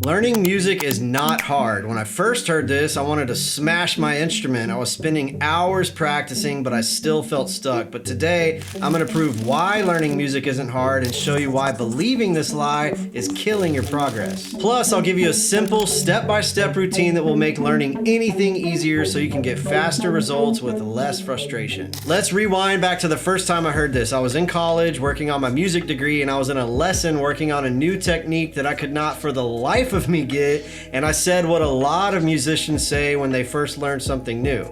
Learning music is not hard. When I first heard this, I wanted to smash my instrument. I was spending hours practicing, but I still felt stuck. But today, I'm gonna prove why learning music isn't hard and show you why believing this lie is killing your progress. Plus, I'll give you a simple step-by-step routine that will make learning anything easier so you can get faster results with less frustration. Let's rewind back to the first time I heard this. I was in college working on my music degree, and I was in a lesson working on a new technique that I could not for the life of me get, and I said what a lot of musicians say when they first learn something new.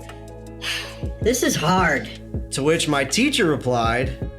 This is hard. To which my teacher replied,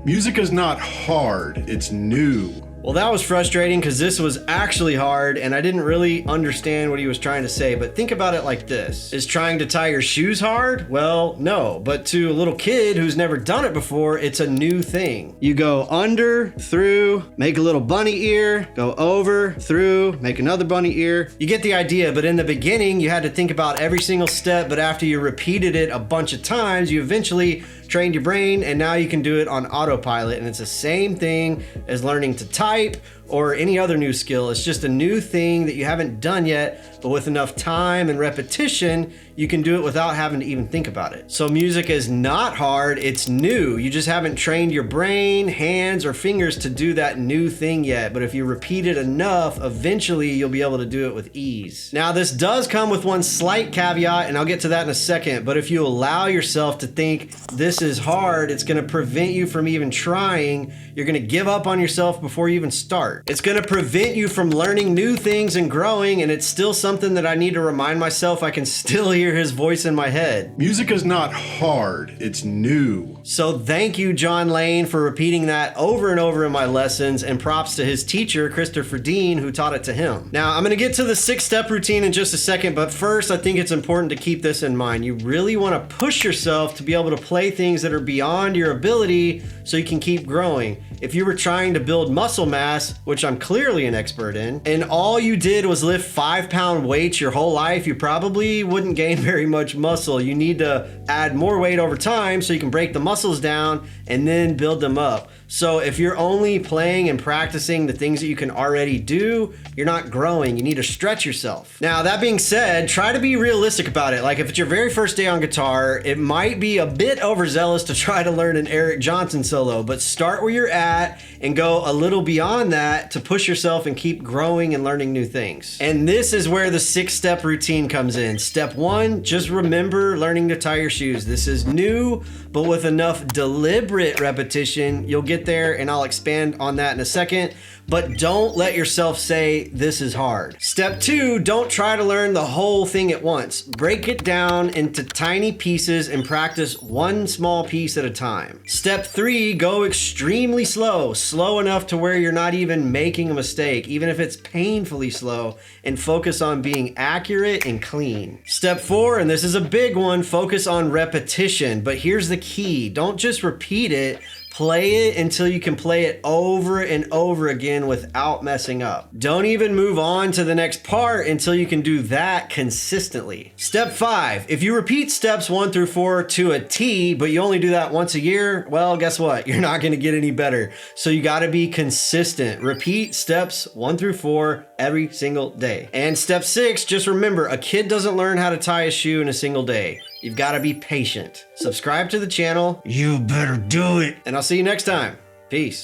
Music is not hard, it's new. well, that was frustrating because this was actually hard and I didn't really understand what he was trying to say. But think about it like this. Is trying to tie your shoes hard? Well, no. But to a little kid who's never done it before, it's a new thing. You go under, through, make a little bunny ear, go over, through, make another bunny ear. You get the idea, but in the beginning, you had to think about every single step, but after you repeated it a bunch of times, you eventually trained your brain, and now you can do it on autopilot. And it's the same thing as learning to type or any other new skill. It's just a new thing that you haven't done yet, but with enough time and repetition, you can do it without having to even think about it. So music is not hard, it's new. You just haven't trained your brain, hands, or fingers to do that new thing yet. But if you repeat it enough, eventually you'll be able to do it with ease. Now, this does come with one slight caveat, and I'll get to that in a second, but if you allow yourself to think this is hard, it's gonna prevent you from even trying. You're gonna give up on yourself before you even start. It's gonna prevent you from learning new things and growing, and it's still something that I need to remind myself I can still hear his voice in my head. Music is not hard, it's new. So thank you, John Lane, for repeating that over and over in my lessons, and props to his teacher, Christopher Dean, who taught it to him. Now, I'm gonna get to the 6-step routine in just a second, but first, I think it's important to keep this in mind. You really wanna push yourself to be able to play things that are beyond your ability so you can keep growing. If you were trying to build muscle mass, which I'm clearly an expert in, and all you did was lift 5-pound weights your whole life, you probably wouldn't gain very much muscle. You need to add more weight over time so you can break the muscles down and then build them up. So if you're only playing and practicing the things that you can already do, you're not growing. You need to stretch yourself. Now, that being said, try to be realistic about it. Like if it's your very first day on guitar, it might be a bit overzealous to try to learn an Eric Johnson solo, but start where you're at and go a little beyond that to push yourself and keep growing and learning new things. And this is where the 6-step routine comes in. Step 1, just remember learning to tie your shoes. This is new, but with enough deliberate repetition, you'll get there, and I'll expand on that in a second. But don't let yourself say this is hard. Step 2, don't try to learn the whole thing at once. Break it down into tiny pieces and practice one small piece at a time. Step 3, go extremely slow enough to where you're not even making a mistake, even if it's painfully slow, and focus on being accurate and clean. Step 4, and this is a big one, focus on repetition. But here's the key, don't just repeat it, play it until you can play it over and over again without messing up. Don't even move on to the next part until you can do that consistently. Step 5, if you repeat steps 1 through 4 to a T, but you only do that once a year, well, guess what? You're not gonna get any better. So you gotta be consistent. Repeat steps 1 through 4 every single day. And step 6, just remember, a kid doesn't learn how to tie a shoe in a single day. You've got to be patient. Subscribe to the channel. You better do it. And I'll see you next time. Peace.